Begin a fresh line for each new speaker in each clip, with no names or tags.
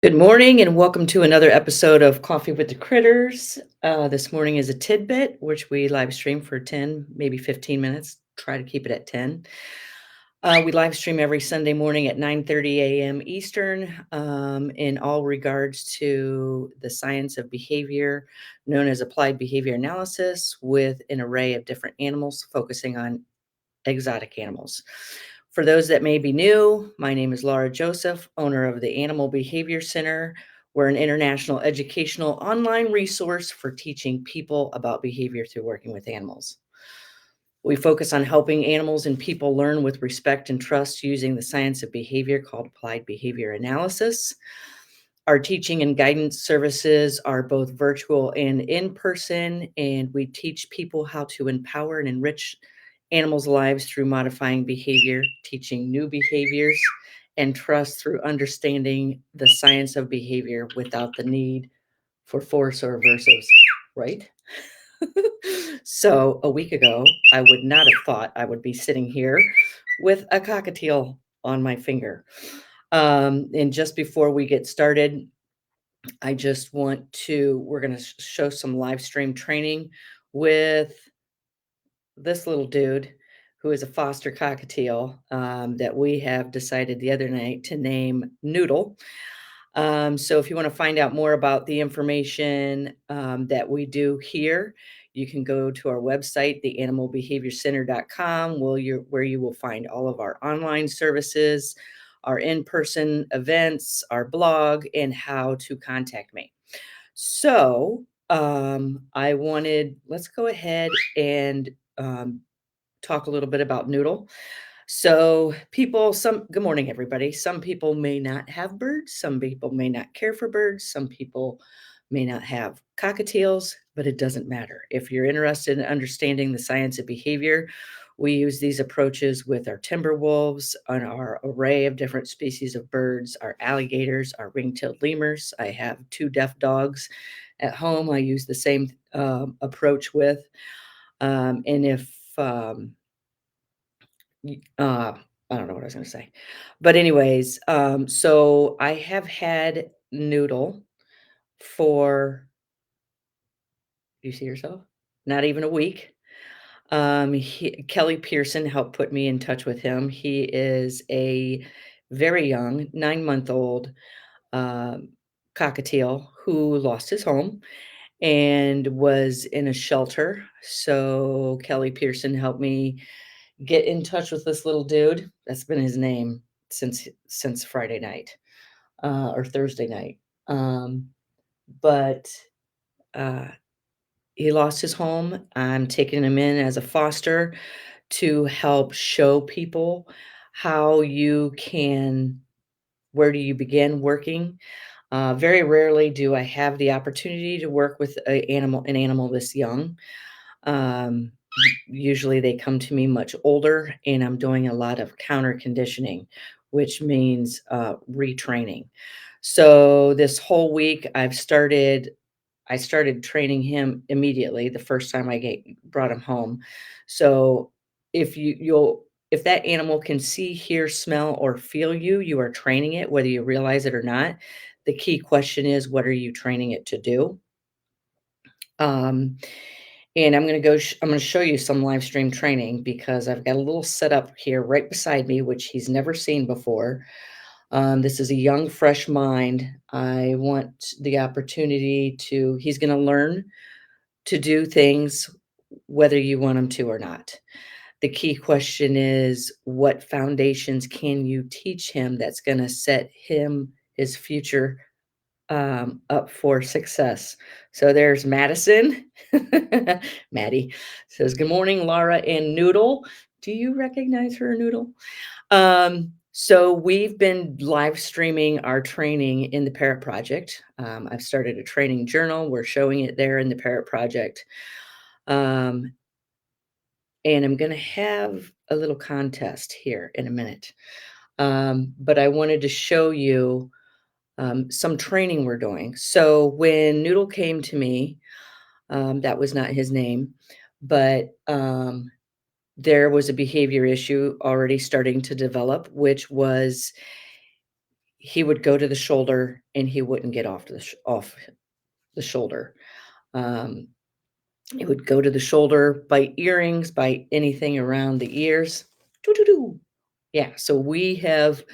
Good morning and welcome to another episode of Coffee with the Critters. This morning is a tidbit, which we live stream for 10, maybe 15 minutes. Try to keep it at 10. We live stream every Sunday morning at 9:30 a.m. Eastern in all regards to the science of behavior, known as applied behavior analysis, with an array of different animals, focusing on exotic animals. For those that may be new, my name is Laura Joseph, owner of the Animal Behavior Center. We're an international educational online resource for teaching people about behavior through working with animals. We focus on helping animals and people learn with respect and trust using the science of behavior called applied behavior analysis. Our teaching and guidance services are both virtual and in person, and we teach people how to empower and enrich animals' lives through modifying behavior, teaching new behaviors, and trust through understanding the science of behavior without the need for force or aversives, right? So a week ago, I would not have thought I would be sitting here with a cockatiel on my finger. And just before we get started, we're going to show some live stream training with this little dude who is a foster cockatiel that we have decided the other night to name Noodle. So if you want to find out more about the information that we do here, you can go to our website, theanimalbehaviorcenter.com, where you will find all of our online services, our in-person events, our blog, and how to contact me. So let's go ahead and um, talk a little bit about Noodle. Good morning, everybody. Some people may not have birds. Some people may not care for birds. Some people may not have cockatiels, but it doesn't matter. If you're interested in understanding the science of behavior, we use these approaches with our timber wolves and our array of different species of birds, our alligators, our ring-tailed lemurs. I have two deaf dogs at home. I use the same approach with. And if Y I don't know what I was gonna say. But anyways, so I have had Noodle for do you see yourself? Not even a week. Kelly Pearson helped put me in touch with him. He is a very young 9-month-old, um, cockatiel who lost his home and was in a shelter. So Kelly Pearson helped me get in touch with this little dude. That's been his name since Friday night, or Thursday night. But, uh, he lost his home. I'm taking him in as a foster to help show people how you can where do you begin working. Very rarely do I have the opportunity to work with an animal this young. Usually they come to me much older, and I'm doing a lot of counter conditioning, which means retraining. So this whole week I started training him immediately the first time brought him home. So if that animal can see, hear, smell, or feel you, you are training it, whether you realize it or not. The key question is, what are you training it to do? Um, and I'm gonna show you some live stream training because I've got a little setup here right beside me, which he's never seen before. This is a young, fresh mind. I want the opportunity he's gonna learn to do things whether you want him to or not. The key question is, what foundations can you teach him that's gonna set his future up for success. So there's Madison. Maddie says, "Good morning, Laura and Noodle." Do you recognize her, Noodle? So we've been live streaming our training in the Parrot Project. I've started a training journal. We're showing it there in the Parrot Project. Um, and I'm going to have a little contest here in a minute. But I wanted to show you some training we're doing. So when Noodle came to me, that was not his name, but there was a behavior issue already starting to develop, which was he would go to the shoulder and he wouldn't get off the shoulder. Um, he would go to the shoulder, bite earrings, bite anything around the ears. Doo doo doo. Yeah, so we have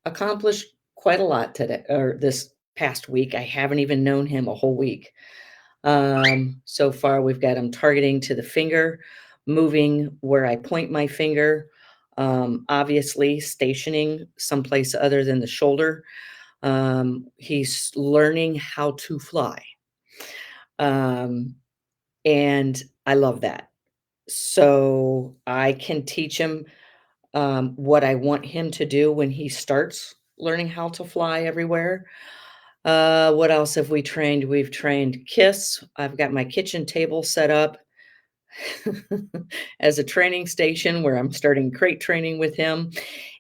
accomplished quite a lot today or this past week. I haven't even known him a whole week. So far, we've got him targeting to the finger, moving where I point my finger, obviously stationing someplace other than the shoulder. He's learning how to fly. Um, and I love that. So I can teach him what I want him to do when he starts learning how to fly everywhere. What else have we trained? We've trained Kiss. I've got my kitchen table set up as a training station where I'm starting crate training with him.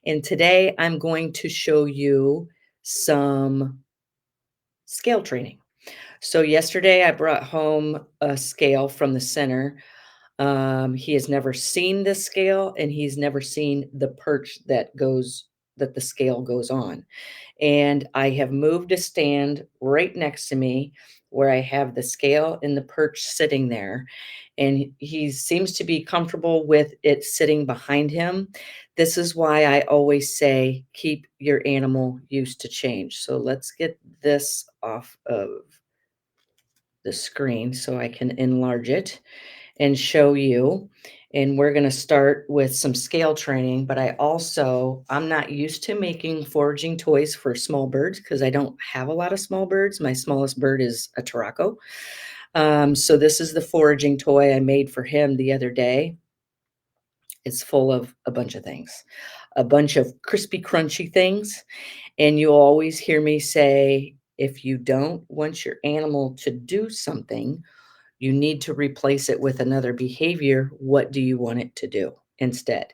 And today I'm going to show you some scale training. So yesterday I brought home a scale from the center. He has never seen this scale and he's never seen the perch that the scale goes on. And I have moved a stand right next to me where I have the scale and the perch sitting there. And he seems to be comfortable with it sitting behind him. This is why I always say keep your animal used to change. So let's get this off of the screen so I can enlarge it and show you. And we're going to start with some scale training, but I'm not used to making foraging toys for small birds because I don't have a lot of small birds. My smallest bird is a Taraco. So this is the foraging toy I made for him the other day. It's full of a bunch of things, a bunch of crispy, crunchy things. And you'll always hear me say, if you don't want your animal to do something, you need to replace it with another behavior. What do you want it to do instead?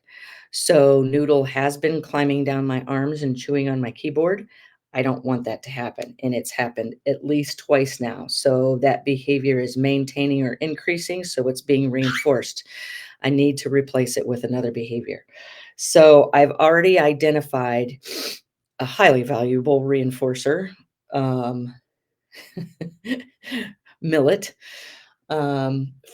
So Noodle has been climbing down my arms and chewing on my keyboard. I don't want that to happen. And it's happened at least twice now. So that behavior is maintaining or increasing. So it's being reinforced. I need to replace it with another behavior. So I've already identified a highly valuable reinforcer, um, millet,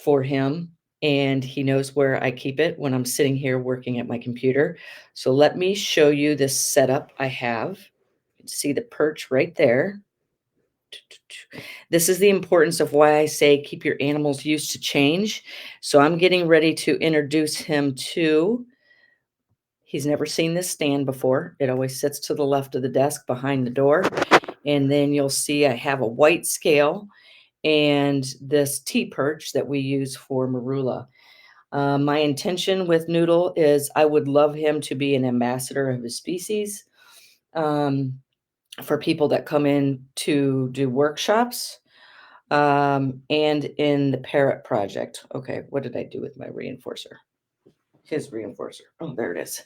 for him, and he knows where I keep it when I'm sitting here working at my computer. So let me show you this setup I have. You can see the perch right there. This is the importance of why I say keep your animals used to change. So I'm getting ready to introduce him to, he's never seen this stand before. It always sits to the left of the desk behind the door. And then you'll see I have a white scale and this T-perch that we use for marula. My intention with Noodle is I would love him to be an ambassador of his species, um, for people that come in to do workshops, and in the parrot project. Okay, what did I do with my reinforcer? His reinforcer. Oh, there it is.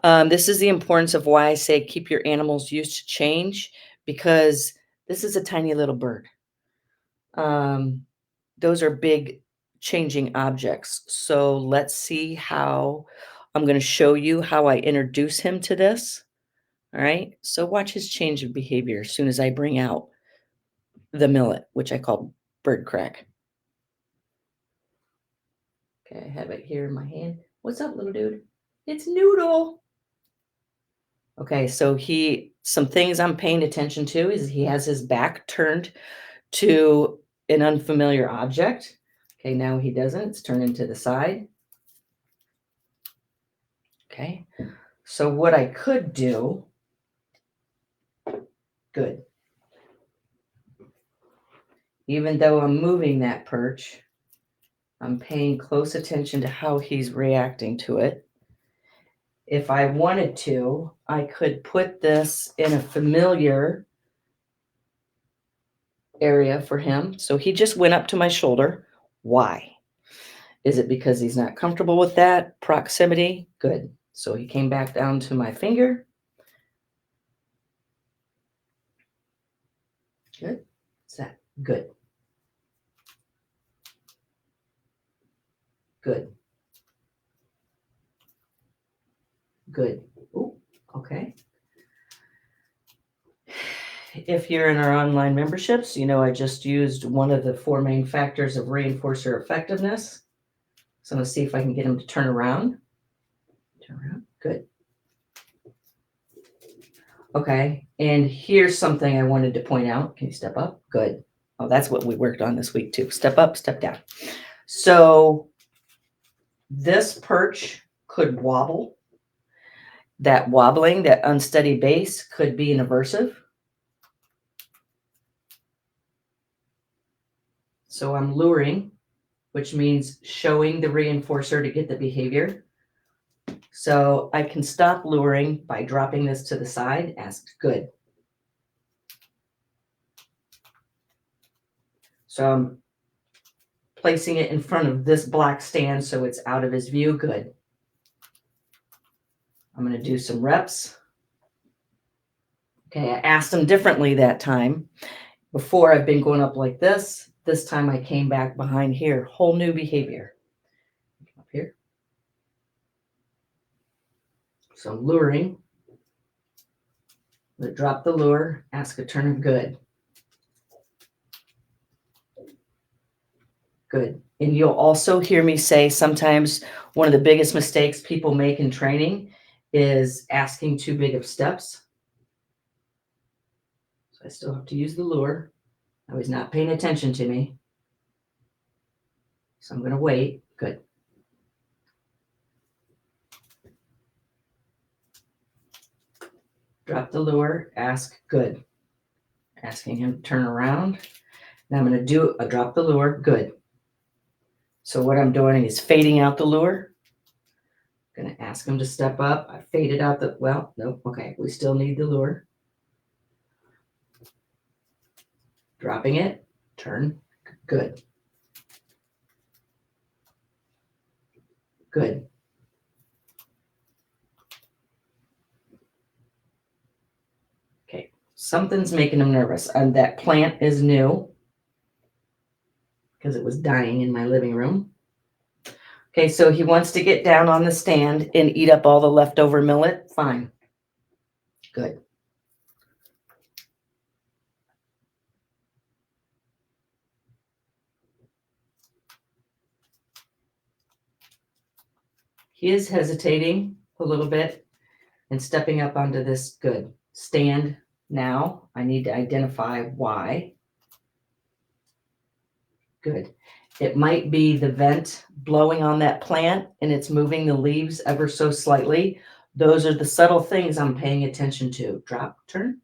This is the importance of why I say keep your animals used to change because this is a tiny little bird. Um, those are big changing objects. So let's see how I'm going to show you how I introduce him to this. All right. So watch his change of behavior as soon as I bring out the millet, which I call bird crack. Okay. I have it here in my hand. What's up, little dude? It's Noodle. Okay. So some things I'm paying attention to is he has his back turned to an unfamiliar object. Okay. Now he doesn't. It's turning to the side. Okay. So what I could do, good. Even though I'm moving that perch, I'm paying close attention to how he's reacting to it. If I wanted to, I could put this in a familiar area for him. So he just went up to my shoulder. Why? Is it because he's not comfortable with that proximity? Good. So he came back down to my finger. Good. What's that? Good. Good. Good. Ooh, okay. if you're in our online memberships, you know I just used one of the 4 main factors of reinforcer effectiveness. So I'm going to see if I can get him to turn around. Turn around. Good. Okay. And here's something I wanted to point out. Can you step up? Good. Oh, that's what we worked on this week too. Step up, step down. So this perch could wobble. That wobbling, that unsteady base could be an aversive. So I'm luring, which means showing the reinforcer to get the behavior. So I can stop luring by dropping this to the side. Ask good. So I'm placing it in front of this black stand so it's out of his view. Good. I'm going to do some reps. Okay, I asked him differently that time. Before I've been going up like this. This time I came back behind here. Whole new behavior. Up here. So I'm luring. I'm going to drop the lure. Ask a turn of good. Good. And you'll also hear me say sometimes one of the biggest mistakes people make in training is asking too big of steps. So I still have to use the lure. Now he's not paying attention to me. So I'm going to wait. Good. Drop the lure. Ask good. Asking him to turn around. Now I'm going to do a drop the lure. Good. So what I'm doing is fading out the lure. Going to ask him to step up. I faded out the, well, nope. Okay. We still need the lure. Dropping it. Turn. Good. Good. Okay. Something's making him nervous. And that plant is new because it was dying in my living room. Okay, so he wants to get down on the stand and eat up all the leftover millet. Fine. Good. He is hesitating a little bit and stepping up onto this. Good. Stand now. I need to identify why. Good. It might be the vent blowing on that plant and it's moving the leaves ever so slightly. Those are the subtle things I'm paying attention to. Drop, turn.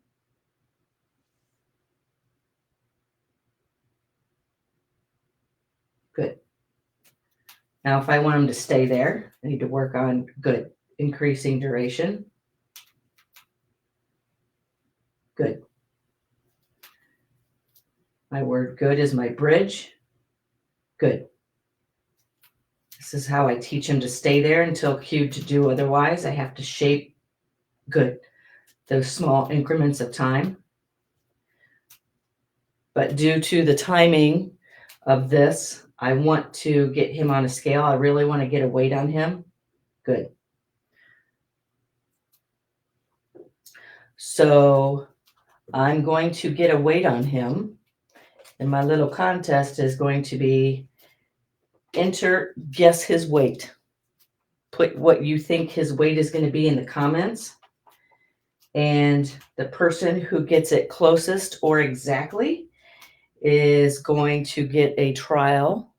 Good. Now, if I want him to stay there, I need to work on good, increasing duration. Good. My word good is my bridge. Good. This is how I teach him to stay there until cued to do otherwise. I have to shape good those small increments of time. But due to the timing of this, I want to get him on a scale. I really want to get a weight on him. Good. So I'm going to get a weight on him. And my little contest is going to be guess his weight. Put what you think his weight is going to be in the comments. And the person who gets it closest or exactly is going to get a trial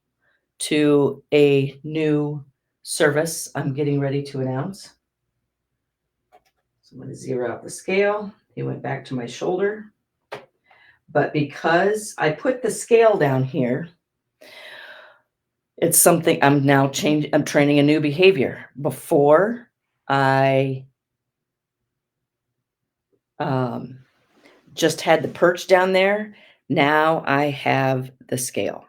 to a new service I'm getting ready to announce. So I'm going to zero out the scale. He went back to my shoulder. But because I put the scale down here, it's something I'm now changing. I'm training a new behavior. Before I just had the perch down there. Now I have the scale.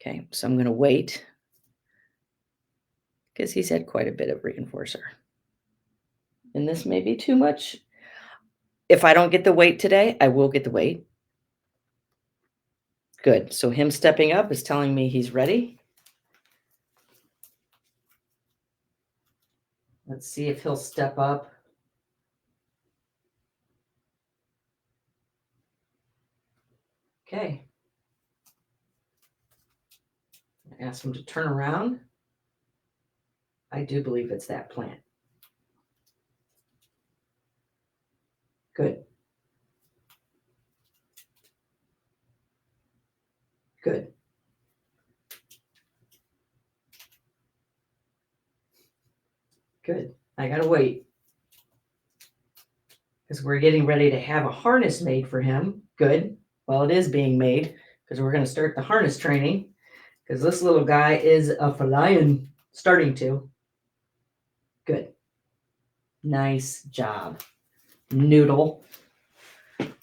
Okay, so I'm going to wait because he's had quite a bit of reinforcer. And this may be too much. If I don't get the weight today, I will get the weight. Good. So him stepping up is telling me he's ready. Let's see if he'll step up. Okay. Ask him to turn around. I do believe it's that plant. Good. Good. Good. I gotta wait because we're getting ready to have a harness made for him. Good. Well, it is being made because we're going to start the harness training because this little guy is a feline starting to. Good. Nice job, Noodle.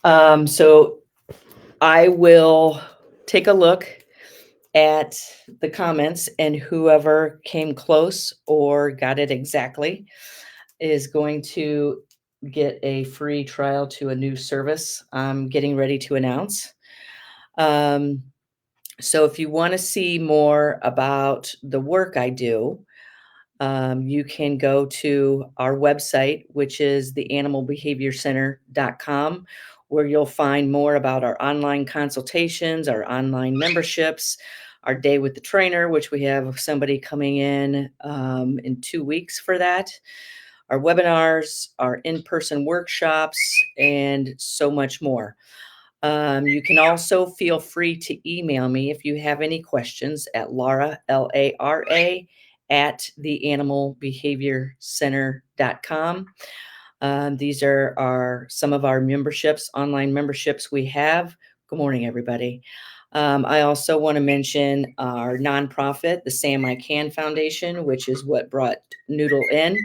So I will take a look at the comments, and whoever came close or got it exactly is going to get a free trial to a new service I'm getting ready to announce. So if you want to see more about the work I do, you can go to our website, which is theanimalbehaviorcenter.com, where you'll find more about our online consultations, our online memberships, our day with the trainer, which we have somebody coming in 2 weeks for that, our webinars, our in-person workshops, and so much more. You can also feel free to email me if you have any questions at Lara, Lara, at theanimalbehaviorcenter.com. These are some of our memberships, online memberships we have. Good morning, everybody. I also want to mention our nonprofit, the Sam I Can Foundation, which is what brought Noodle in.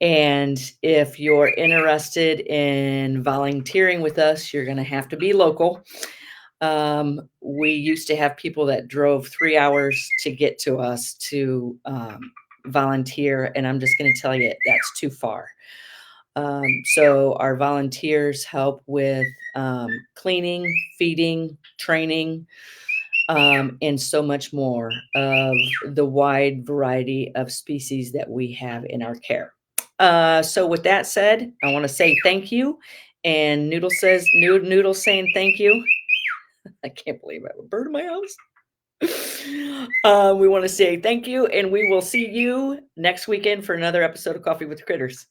And if you're interested in volunteering with us, you're going to have to be local. We used to have people that drove 3 hours to get to us to volunteer, and I'm just going to tell you that's too far. So our volunteers help with cleaning, feeding, training, and so much more of the wide variety of species that we have in our care. So with that said, I want to say thank you. And Noodle says, Noodle saying thank you. I can't believe I have a bird in my house. We want to say thank you, and we will see you next weekend for another episode of Coffee with the Critters.